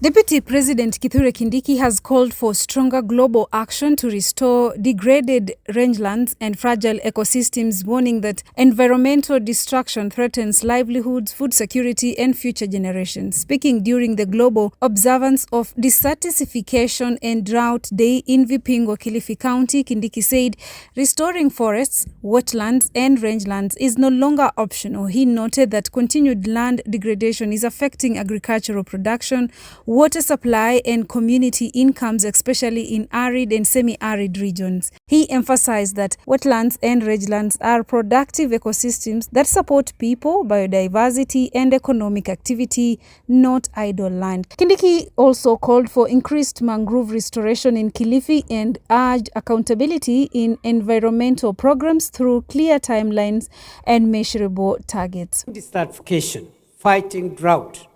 Deputy President Kithure Kindiki has called for stronger global action to restore degraded rangelands and fragile ecosystems, warning that environmental destruction threatens livelihoods, food security, and future generations. Speaking during the global observance of Desertification and Drought Day in Vipingo, Kilifi County, Kindiki said restoring forests, wetlands, and rangelands is no longer optional. He noted that continued land degradation is affecting agricultural production, water supply, and community incomes, especially in arid and semi-arid regions. He emphasized that wetlands and rangelands are productive ecosystems that support people, biodiversity, and economic activity, not idle land. Kindiki also called for increased mangrove restoration in Kilifi and urged accountability in environmental programs through clear timelines and measurable targets. Desertification, fighting drought,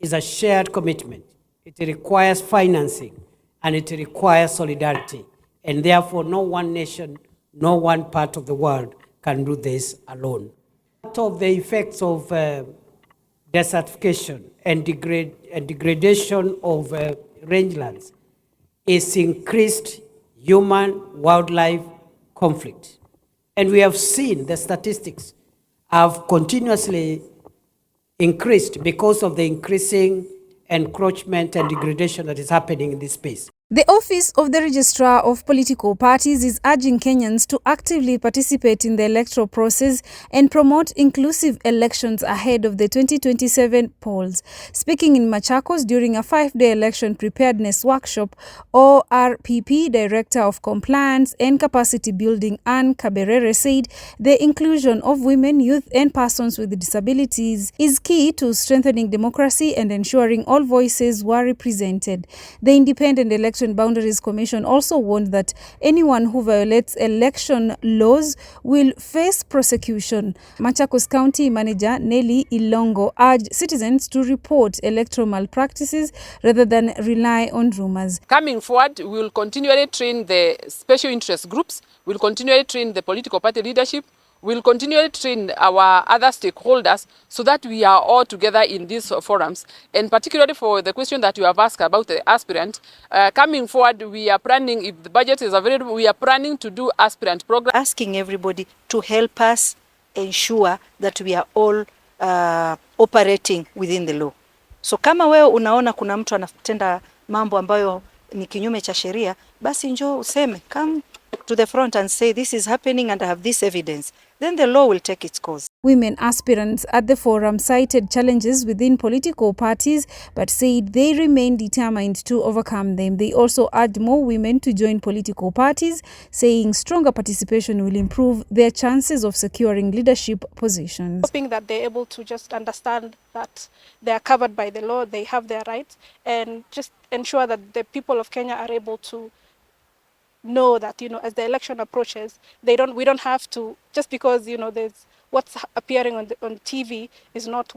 is a shared commitment. It requires financing and it requires solidarity. And therefore, no one nation, no one part of the world can do this alone. Part of the effects of desertification and degradation of rangelands is increased human-wildlife conflict. And we have seen the statistics have continuously increased because of the increasing encroachment and degradation that is happening in this space. The Office of the Registrar of Political Parties is urging Kenyans to actively participate in the electoral process and promote inclusive elections ahead of the 2027 polls. Speaking in Machakos during a 5-day election preparedness workshop, ORPP Director of Compliance and Capacity Building Ann Kaberere said the inclusion of women, youth, and persons with disabilities is key to strengthening democracy and ensuring all voices were represented. The Independent Election Boundaries Commission also warned that anyone who violates election laws will face prosecution. Machakos County Manager Nelly Ilongo urged citizens to report electoral malpractices rather than rely on rumors. Coming forward, we will continually train the special interest groups, we will continually train the political party leadership, we will continually train our other stakeholders so that we are all together in these forums. And particularly for the question that you have asked about the aspirant, coming forward, we are planning, if the budget is available, we are planning to do aspirant program. Asking everybody to help us ensure that we are all operating within the law. So kama wewe unaona kuna mtu anatenda mambo ambayo ni kinyume cha sheria, basi njoo useme, come to the front and say this is happening and I have this evidence. Then the law will take its course. Women aspirants at the forum cited challenges within political parties but said they remain determined to overcome them. They also urged more women to join political parties, saying stronger participation will improve their chances of securing leadership positions. Hoping that they're able to just understand that they are covered by the law, they have their rights, and just ensure that the people of Kenya are able to know that, as the election approaches, we don't have to, just because, there's what's appearing on TV is not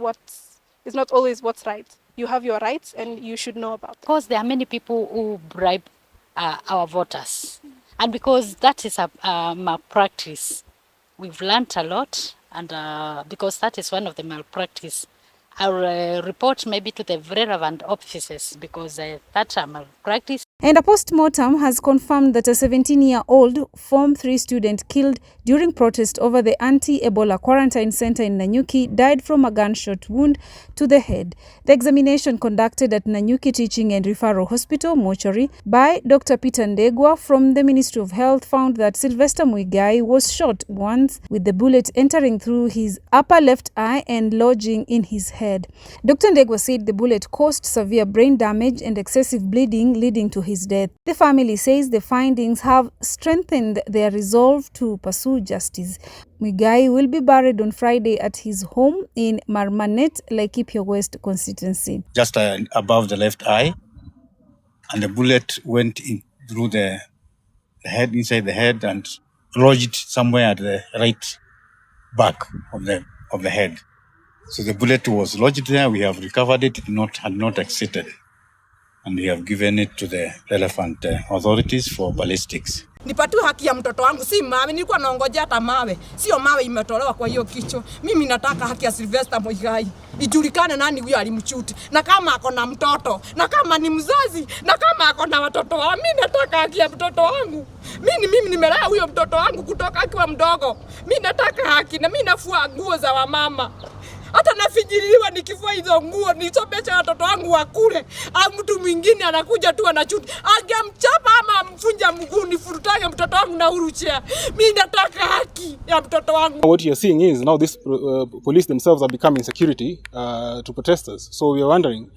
always what's right. You have your rights and you should know about them. Because there are many people who bribe our voters. And because that is a malpractice, we've learned a lot, and because that is one of the malpractice, I'll report maybe to the relevant offices because that's a malpractice. And a postmortem has confirmed that a 17-year-old Form 3 student killed during protest over the anti-Ebola quarantine center in Nanyuki died from a gunshot wound to the head. The examination conducted at Nanyuki Teaching and Referral Hospital mortuary by Dr. Peter Ndegwa from the Ministry of Health found that Sylvester Muigai was shot once, with the bullet entering through his upper left eye and lodging in his head. Dr. Ndegwa said the bullet caused severe brain damage and excessive bleeding, leading to his death. The family says the findings have strengthened their resolve to pursue justice. Muigai will be buried on Friday at his home in Marmanet, Laikipia West constituency. Just above the left eye, and the bullet went in through the head, inside the head, and lodged somewhere at the right back of the head. So the bullet was lodged there. We have recovered it. It had not exited. And we have given it to the relevant authorities for ballistics. Nipatiwe haki ya mtoto wangu, si mawe. Nilikuwa naongojea hata mawe. Sio mawe imetolewa kwa hiyo kichwa. Mimi nataka haki ya Sylvester Muigai. Ijulikane nani huyo alimchuti. Na kama ako na mtoto, na kama ni mzazi, na kama ako na watoto. Mimi nataka haki ya mtoto wangu. Mimi nimelea huyo mtoto wangu kutoka akiwa mdogo. Mimi nataka haki na mimi nafua nguo za wamama. Hata nafinyiliwa nikifua hizo nguo nisomeshe watoto wangu wakule. Au mtu mwingine anakuja tu anachuti. Angemchapa ama amfunja mguu nifurutage mtoto wangu na uruchea. Mimi nataka haki ya mtoto wangu. What you're seeing is now this police themselves are becoming security to protesters. So we are wondering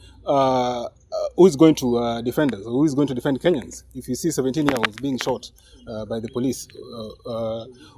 who is going to defend us? Who is going to defend Kenyans? If you see 17-year-olds being shot by the police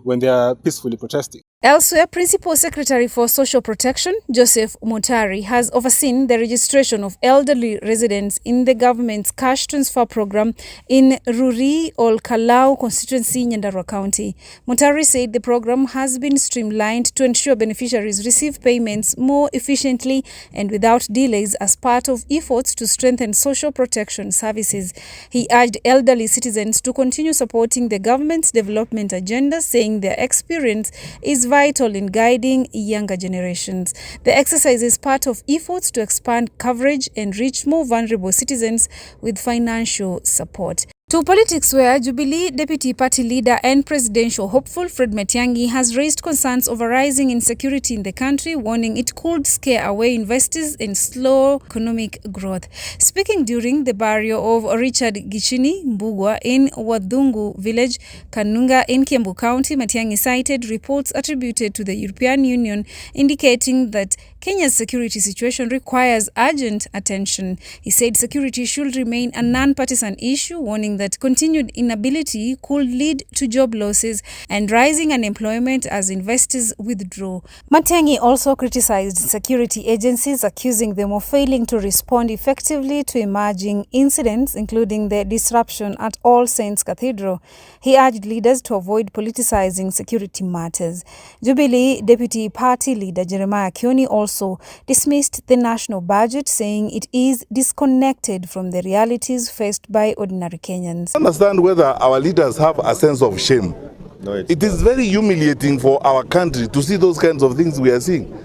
when they are peacefully protesting. Elsewhere, Principal Secretary for Social Protection, Joseph Mutari, has overseen the registration of elderly residents in the government's cash transfer program in Ruri Ol-Kalau constituency, Nyandarua County. Mutari said the program has been streamlined to ensure beneficiaries receive payments more efficiently and without delays as part of efforts to strengthen social protection services. He urged elderly citizens to continue supporting the government's development agenda, saying their experience is vital in guiding younger generations. The exercise is part of efforts to expand coverage and reach more vulnerable citizens with financial support. To politics, where Jubilee Deputy Party Leader and presidential hopeful Fred Matiang'i has raised concerns over rising insecurity in the country, warning it could scare away investors and slow economic growth. Speaking during the burial of Richard Gichini Mbugua in Wadhungu village, Kanunga in Kiambu County, Matiang'i cited reports attributed to the European Union indicating that Kenya's security situation requires urgent attention. He said security should remain a non-partisan issue, warning that continued inability could lead to job losses and rising unemployment as investors withdraw. Matiang'i also criticized security agencies, accusing them of failing to respond effectively to emerging incidents, including the disruption at All Saints Cathedral. He urged leaders to avoid politicizing security matters. Jubilee Deputy Party Leader Jeremiah Kioni also dismissed the national budget, saying it is disconnected from the realities faced by ordinary Kenyans. I understand whether our leaders have a sense of shame. No, it is very humiliating for our country to see those kinds of things we are seeing.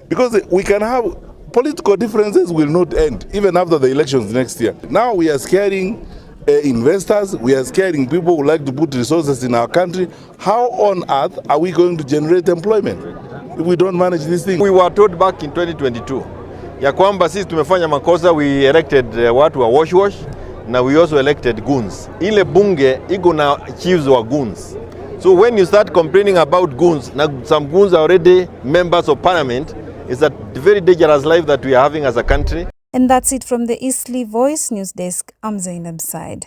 Because we can have political differences will not end even after the elections next year. Now we are scaring investors, we are scaring people who like to put resources in our country. How on earth are we going to generate employment if we don't manage this thing? We were told back in 2022 ya kwamba sisi tumefanya makosa, we elected watu wa wash na we also elected goons. Ile bunge iko na chiefs wa goons. So when you start complaining about goons, now some goons are already members of parliament, it's a very dangerous life that we are having as a country. And that's it from the Eastleigh Voice News Desk. I'm Zainab Said.